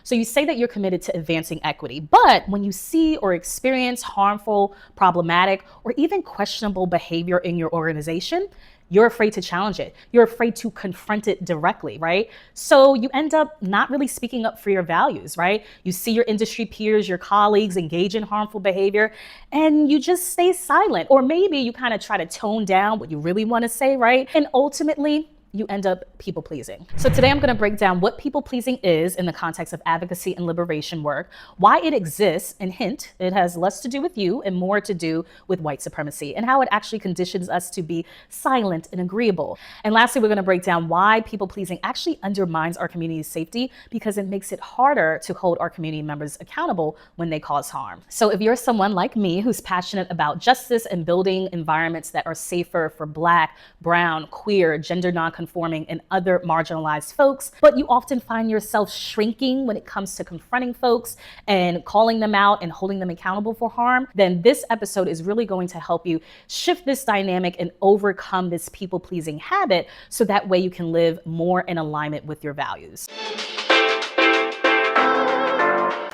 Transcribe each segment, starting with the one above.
So you say that you're committed to advancing equity, but when you see or experience harmful, problematic, or even questionable behavior in your organization, you're afraid to challenge it. You're afraid to confront it directly, right? So you end up not really speaking up for your values, right? You see your industry peers, your colleagues engage in harmful behavior, and you just stay silent. Or maybe you kind of try to tone down what you really want to say, right? And ultimately, you end up people pleasing. So today I'm going to break down what people pleasing is in the context of advocacy and liberation work, why it exists, and hint, it has less to do with you and more to do with white supremacy, and how it actually conditions us to be silent and agreeable. And lastly, we're going to break down why people pleasing actually undermines our community's safety, because it makes it harder to hold our community members accountable when they cause harm. So if you're someone like me who's passionate about justice and building environments that are safer for Black, brown, queer, gender non-conforming, and other marginalized folks, but you often find yourself shrinking when it comes to confronting folks and calling them out and holding them accountable for harm, then this episode is really going to help you shift this dynamic and overcome this people-pleasing habit, so that way you can live more in alignment with your values.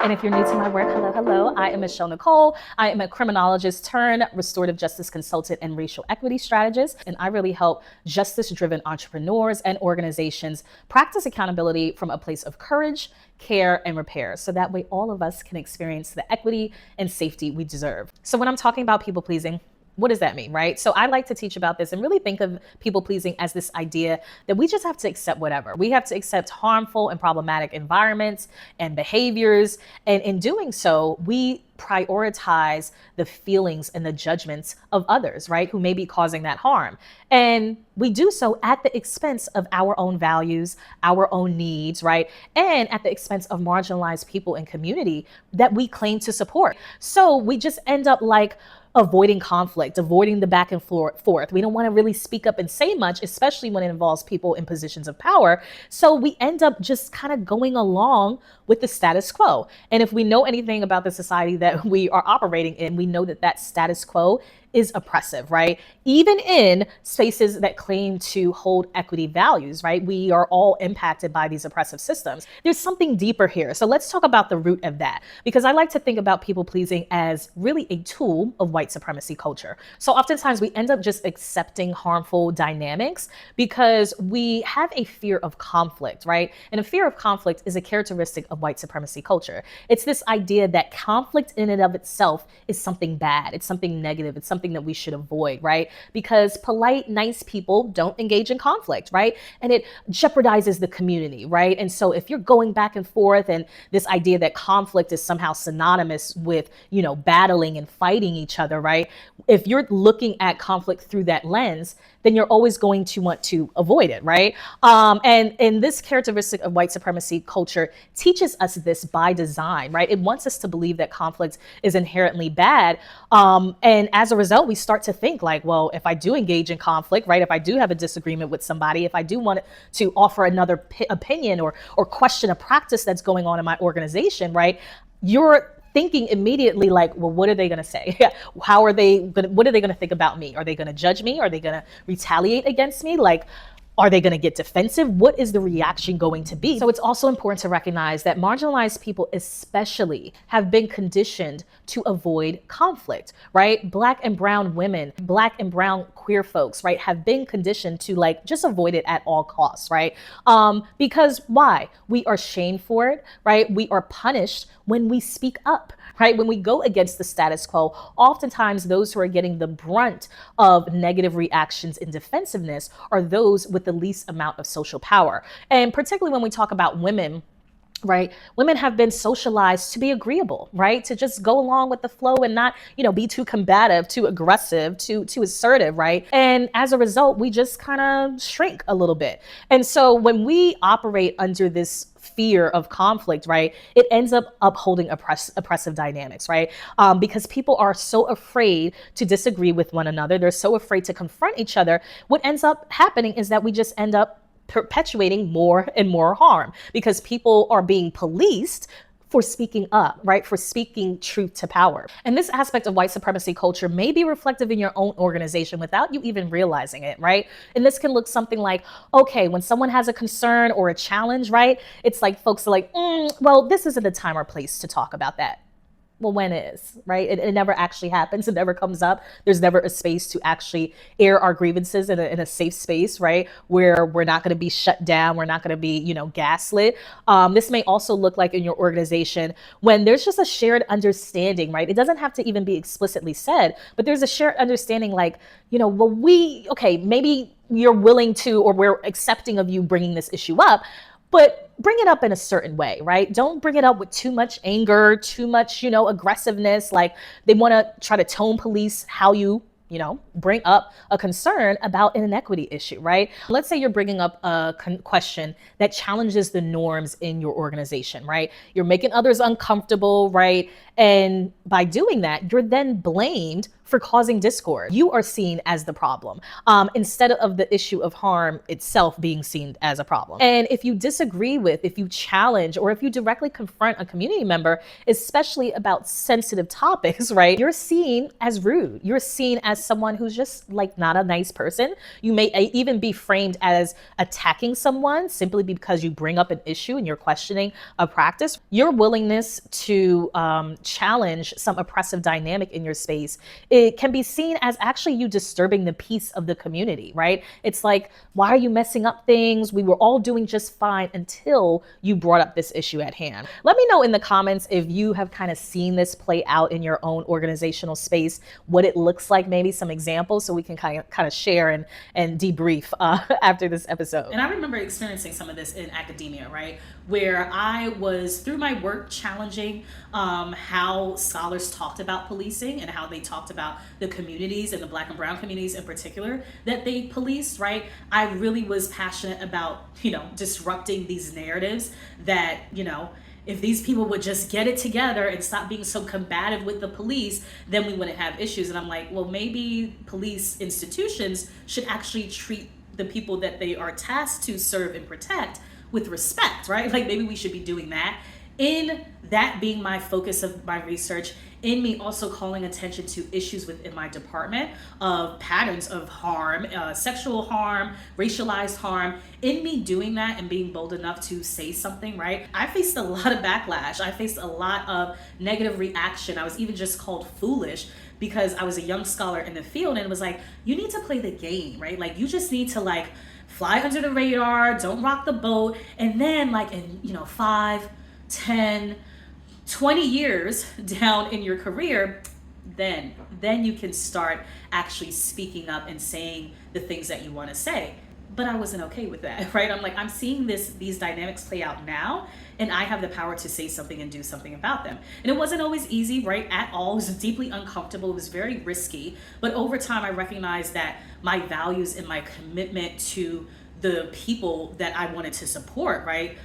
And if you're new to my work, hello. I am Michelle Nicole. I am a criminologist turned restorative justice consultant and racial equity strategist. And I really help justice-driven entrepreneurs and organizations practice accountability from a place of courage, care, and repair. So that way all of us can experience the equity and safety we deserve. So when I'm talking about people pleasing, what does that mean, right? So I like to teach about this and really think of people pleasing as this idea that we just have to accept whatever. We have to accept harmful and problematic environments and behaviors. And in doing so, we prioritize the feelings and the judgments of others, right, who may be causing that harm. And we do so at the expense of our own values, our own needs, right, and at the expense of marginalized people and community that we claim to support. So we just end up like avoiding conflict, avoiding the back and forth. We don't want to really speak up and say much, especially when it involves people in positions of power. So we end up just kind of going along with the status quo. And if we know anything about the society that we are operating in, we know that that status quo is oppressive, right? Even in spaces that claim to hold equity values, right? We are all impacted by these oppressive systems. There's something deeper here. So let's talk about the root of that, because I like to think about people pleasing as really a tool of white supremacy culture. So oftentimes we end up just accepting harmful dynamics because we have a fear of conflict, right? And a fear of conflict is a characteristic of white supremacy culture. It's this idea that conflict in and of itself is something bad. It's something negative. It's something that we should avoid, right? Because polite, nice people don't engage in conflict, right? And it jeopardizes the community, right? And so if you're going back and forth and this idea that conflict is somehow synonymous with, you know, battling and fighting each other, right? If you're looking at conflict through that lens, then you're always going to want to avoid it, right? And this characteristic of white supremacy culture teaches us this by design, right? It wants us to believe that conflict is inherently bad. And as a result, we start to think like, well, if I do engage in conflict, right? If I do have a disagreement with somebody, if I do want to offer another opinion or question a practice that's going on in my organization, right? You're thinking immediately like, well, what are they going to say? What are they going to think about me? Are they going to judge me? Are they going to retaliate against me? Like, are they going to get defensive? What is the reaction going to be? So it's also important to recognize that marginalized people especially have been conditioned to avoid conflict, right? Black and brown women, Black and brown queer folks, right, have been conditioned to like just avoid it at all costs, right? Because why? We are shamed for it, right? We are punished when we speak up, right? When we go against the status quo, oftentimes those who are getting the brunt of negative reactions and defensiveness are those with the least amount of social power. And particularly when we talk about women, right? Women have been socialized to be agreeable, right? To just go along with the flow and not, you know, be too combative, too aggressive, too assertive, right? And as a result, we just kind of shrink a little bit. And so when we operate under this fear of conflict, right, it ends up upholding oppressive dynamics, right? Because people are so afraid to disagree with one another. They're so afraid to confront each other. What ends up happening is that we just end up perpetuating more and more harm because people are being policed for speaking up, right? For speaking truth to power. And this aspect of white supremacy culture may be reflective in your own organization without you even realizing it, right? And this can look something like, okay, when someone has a concern or a challenge, right? It's like folks are like, well, this isn't the time or place to talk about that. Well, when is, right? It never actually happens. It never comes up. There's never a space to actually air our grievances in a safe space, right? Where we're not going to be shut down. We're not going to be, gaslit. This may also look like in your organization when there's just a shared understanding, right? It doesn't have to even be explicitly said, but there's a shared understanding like, well, maybe you're willing to, or we're accepting of you bringing this issue up, but bring it up in a certain way, right? Don't bring it up with too much anger, too much, aggressiveness. Like they want to try to tone police how you bring up a concern about an inequity issue, right? Let's say you're bringing up a question that challenges the norms in your organization, right? You're making others uncomfortable, right? And by doing that, you're then blamed for causing discord. You are seen as the problem instead of the issue of harm itself being seen as a problem. And if you disagree with, if you challenge, or if you directly confront a community member, especially about sensitive topics, right, you're seen as rude. You're seen as someone who's just like not a nice person. You may even be framed as attacking someone simply because you bring up an issue and you're questioning a practice. Your willingness to challenge some oppressive dynamic in your space, it can be seen as actually you disturbing the peace of the community, right? It's like, why are you messing up things? We were all doing just fine until you brought up this issue at hand. Let me know in the comments if you have kind of seen this play out in your own organizational space, what it looks like, maybe some examples so we can kind of share and debrief after this episode. And I remember experiencing some of this in academia, right? Where I was, through my work, challenging how scholars talked about policing and how they talked about the communities and the Black and brown communities in particular that they policed, right? I really was passionate about, disrupting these narratives that, if these people would just get it together and stop being so combative with the police, then we wouldn't have issues. And I'm like, well, maybe police institutions should actually treat the people that they are tasked to serve and protect with respect, right? Like maybe we should be doing that. In that being my focus of my research, in me also calling attention to issues within my department of patterns of harm, sexual harm, racialized harm, in me doing that and being bold enough to say something, right? I faced a lot of backlash. I faced a lot of negative reaction. I was even just called foolish because I was a young scholar in the field, and it was like, you need to play the game, right? Like you just need to fly under the radar, don't rock the boat. And then in 5, 10, 20 years down in your career, then you can start actually speaking up and saying the things that you want to say. But I wasn't okay with that, right? I'm like, I'm seeing these dynamics play out now, and I have the power to say something and do something about them. And it wasn't always easy, right? At all. It was deeply uncomfortable. It was very risky. But over time, I recognized that my values and my commitment to the people that I wanted to support, right?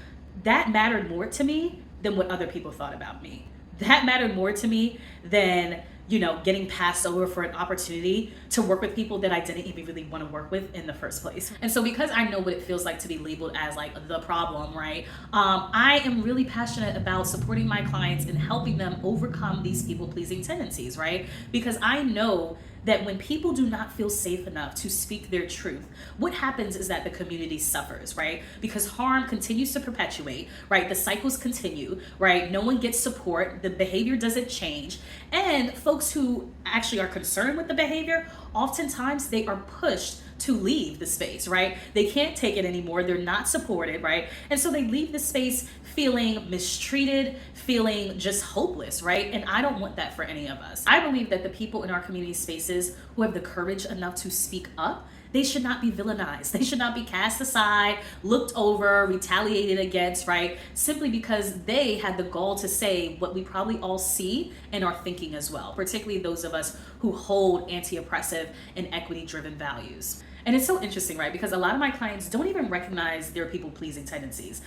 That mattered more to me than what other people thought about me. That mattered more to me than, getting passed over for an opportunity to work with people that I didn't even really want to work with in the first place. And so because I know what it feels like to be labeled as the problem, right? I am really passionate about supporting my clients and helping them overcome these people-pleasing tendencies, right? Because I know that when people do not feel safe enough to speak their truth, what happens is that the community suffers, right? Because harm continues to perpetuate, right? The cycles continue, right? No one gets support, the behavior doesn't change, and folks who actually are concerned with the behavior, oftentimes they are pushed to leave the space, right? They can't take it anymore, they're not supported, right? And so they leave the space feeling mistreated, feeling just hopeless, right? And I don't want that for any of us. I believe that the people in our community spaces who have the courage enough to speak up, they should not be villainized. They should not be cast aside, looked over, retaliated against, right? Simply because they had the gall to say what we probably all see and are thinking as well, particularly those of us who hold anti-oppressive and equity-driven values. And it's so interesting, right? Because a lot of my clients don't even recognize their people-pleasing tendencies.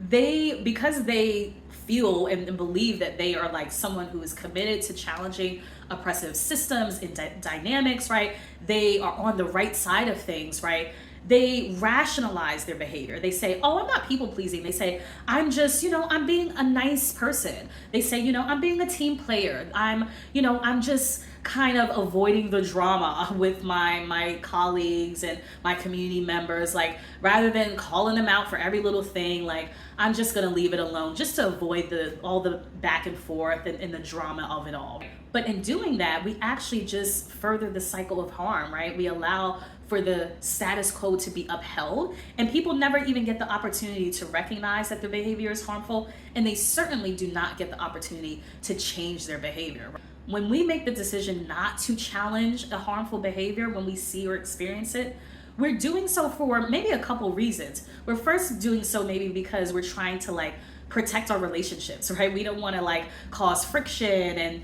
Because they feel and believe that they are someone who is committed to challenging oppressive systems and dynamics, right? They are on the right side of things, right? they rationalize their behavior. They say, oh, I'm not people pleasing. They say, I'm just, I'm being a nice person. They say, I'm being a team player. I'm just kind of avoiding the drama with my colleagues and my community members. Like, rather than calling them out for every little thing, like, I'm just gonna leave it alone just to avoid all the back and forth and the drama of it all. But in doing that, we actually just further the cycle of harm, right? We allow for the status quo to be upheld, and people never even get the opportunity to recognize that their behavior is harmful, and they certainly do not get the opportunity to change their behavior. When we make the decision not to challenge a harmful behavior when we see or experience it, we're doing so for maybe a couple reasons. We're first doing so maybe because we're trying to protect our relationships, right? We don't want to cause friction and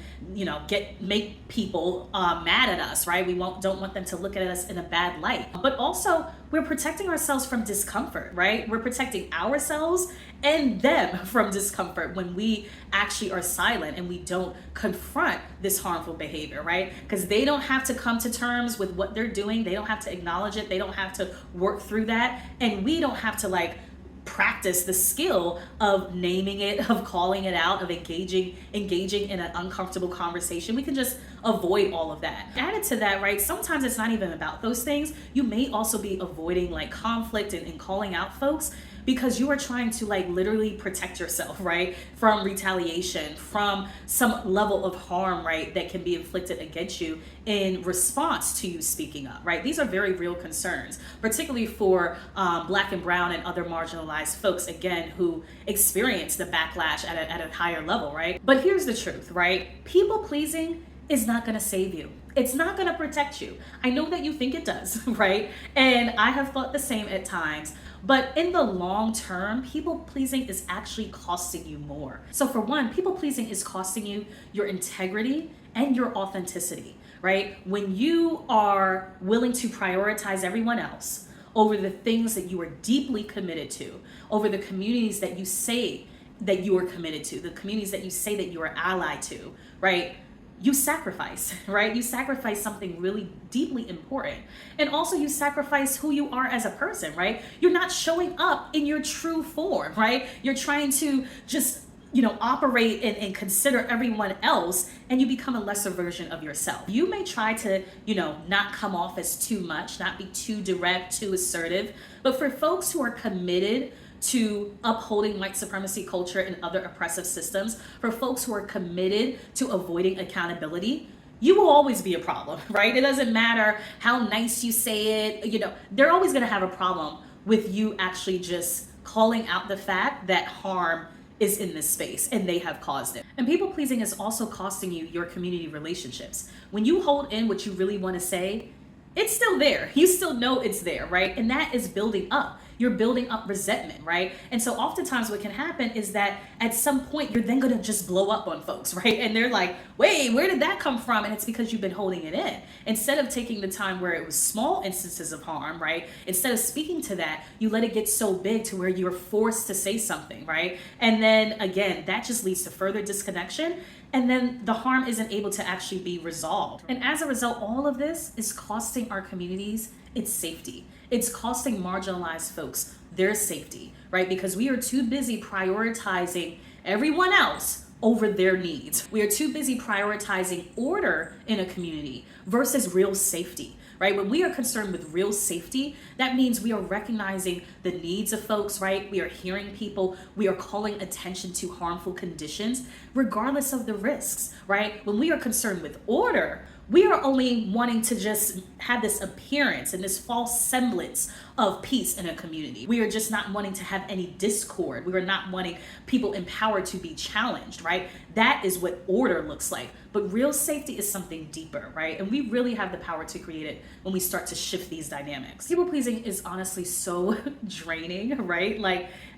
make people mad at us, right? We don't want them to look at us in a bad light. But also we're protecting ourselves from discomfort, right? We're protecting ourselves and them from discomfort when we actually are silent and we don't confront this harmful behavior, right? Because they don't have to come to terms with what they're doing. They don't have to acknowledge it. They don't have to work through that. And we don't have to practice the skill of naming it, of calling it out, of engaging in an uncomfortable conversation. We can just avoid all of that. Added to that, right, sometimes it's not even about those things. You may also be avoiding conflict and calling out folks because you are trying to literally protect yourself, right, from retaliation, from some level of harm, right, that can be inflicted against you in response to you speaking up, right? These are very real concerns, particularly for Black and brown and other marginalized folks, again, who experience the backlash at a higher level, right? But here's the truth, right? People pleasing is not gonna save you. It's not gonna protect you. I know that you think it does, right? And I have thought the same at times. But in the long term, people pleasing is actually costing you more. So for one, people pleasing is costing you your integrity and your authenticity, right? When you are willing to prioritize everyone else over the things that you are deeply committed to, over the communities that you say that you are committed to, the communities that you say that you are allied to, right? You sacrifice, right? You sacrifice something really deeply important. And also you sacrifice who you are as a person, right? You're not showing up in your true form, right? You're trying to just, operate and consider everyone else, and you become a lesser version of yourself. You may try to, not come off as too much, not be too direct, too assertive, but for folks who are committed to upholding white supremacy culture and other oppressive systems, for folks who are committed to avoiding accountability, you will always be a problem, right? It doesn't matter how nice you say it, they're always gonna have a problem with you actually just calling out the fact that harm is in this space and they have caused it. And people pleasing is also costing you your community relationships. When you hold in what you really wanna say, it's still there. You still know it's there, right? And that is building up. You're building up resentment, right? And so oftentimes what can happen is that at some point you're then gonna just blow up on folks, right? And they're like, wait, where did that come from? And it's because you've been holding it in. Instead of taking the time where it was small instances of harm, right? Instead of speaking to that, you let it get so big to where you're forced to say something, right? And then again, that just leads to further disconnection. And then the harm isn't able to actually be resolved. And as a result, all of this is costing our communities its safety. It's costing marginalized folks their safety, right? Because we are too busy prioritizing everyone else over their needs. We are too busy prioritizing order in a community versus real safety, right? When we are concerned with real safety, that means we are recognizing the needs of folks, right? We are hearing people, we are calling attention to harmful conditions, regardless of the risks, right? When we are concerned with order, we are only wanting to just have this appearance and this false semblance of peace in a community. We are just not wanting to have any discord. We are not wanting people empowered to be challenged, right? That is what order looks like. But real safety is something deeper, right? And we really have the power to create it when we start to shift these dynamics. People pleasing is honestly so draining, right?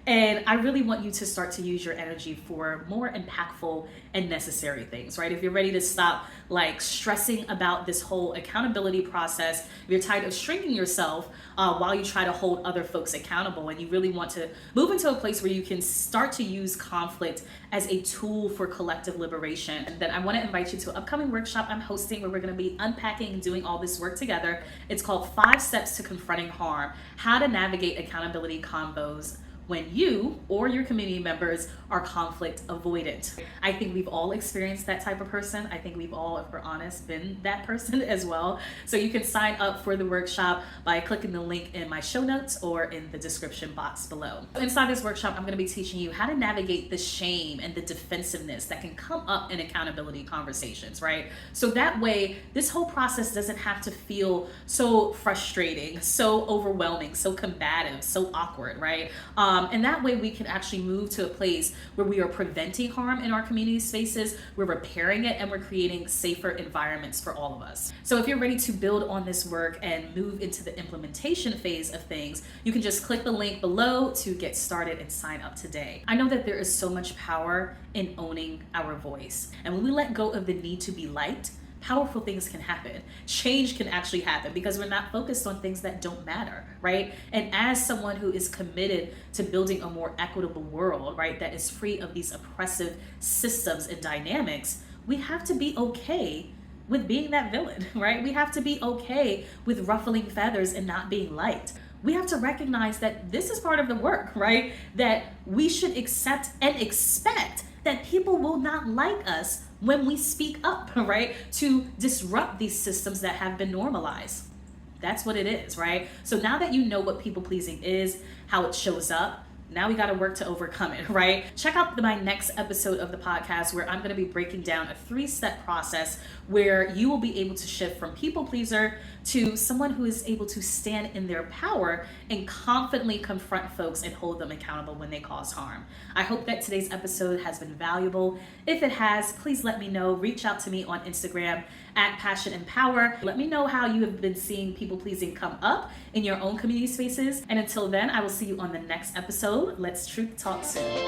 And I really want you to start to use your energy for more impactful and necessary things, right? If you're ready to stop like stressing about this whole accountability process, if you're tired of shrinking yourself while you try to hold other folks accountable, and you really want to move into a place where you can start to use conflict as a tool for collective liberation, then I want to invite you to an upcoming workshop I'm hosting where we're going to be unpacking and doing all this work together. It's called 5 Steps to Confronting Harm: How to Navigate Accountability Combos when you or your community members are conflict avoidant. I think we've all experienced that type of person. I think we've all, if we're honest, been that person as well. So you can sign up for the workshop by clicking the link in my show notes or in the description box below. Inside this workshop, I'm gonna be teaching you how to navigate the shame and the defensiveness that can come up in accountability conversations, right? So that way, this whole process doesn't have to feel so frustrating, so overwhelming, so combative, so awkward, right? And that way we can actually move to a place where we are preventing harm in our community spaces, we're repairing it, and we're creating safer environments for all of us. So if you're ready to build on this work and move into the implementation phase of things, you can just click the link below to get started and sign up today. I know that there is so much power in owning our voice. And when we let go of the need to be liked, powerful things can happen. Change can actually happen because we're not focused on things that don't matter, right? And as someone who is committed to building a more equitable world, right, that is free of these oppressive systems and dynamics, we have to be okay with being that villain, right? We have to be okay with ruffling feathers and not being liked. We have to recognize that this is part of the work, right? That we should accept and expect that people will not like us when we speak up, right? To disrupt these systems that have been normalized. That's what it is, right? So now that you know what people pleasing is, how it shows up, now we got to work to overcome it, right? Check out my next episode of the podcast where I'm going to be breaking down a 3-step process where you will be able to shift from people pleaser to someone who is able to stand in their power and confidently confront folks and hold them accountable when they cause harm. I hope that today's episode has been valuable. If it has, please let me know. Reach out to me on Instagram at Passion and Power. Let me know how you have been seeing people pleasing come up in your own community spaces. And until then, I will see you on the next episode. Let's truth talk soon.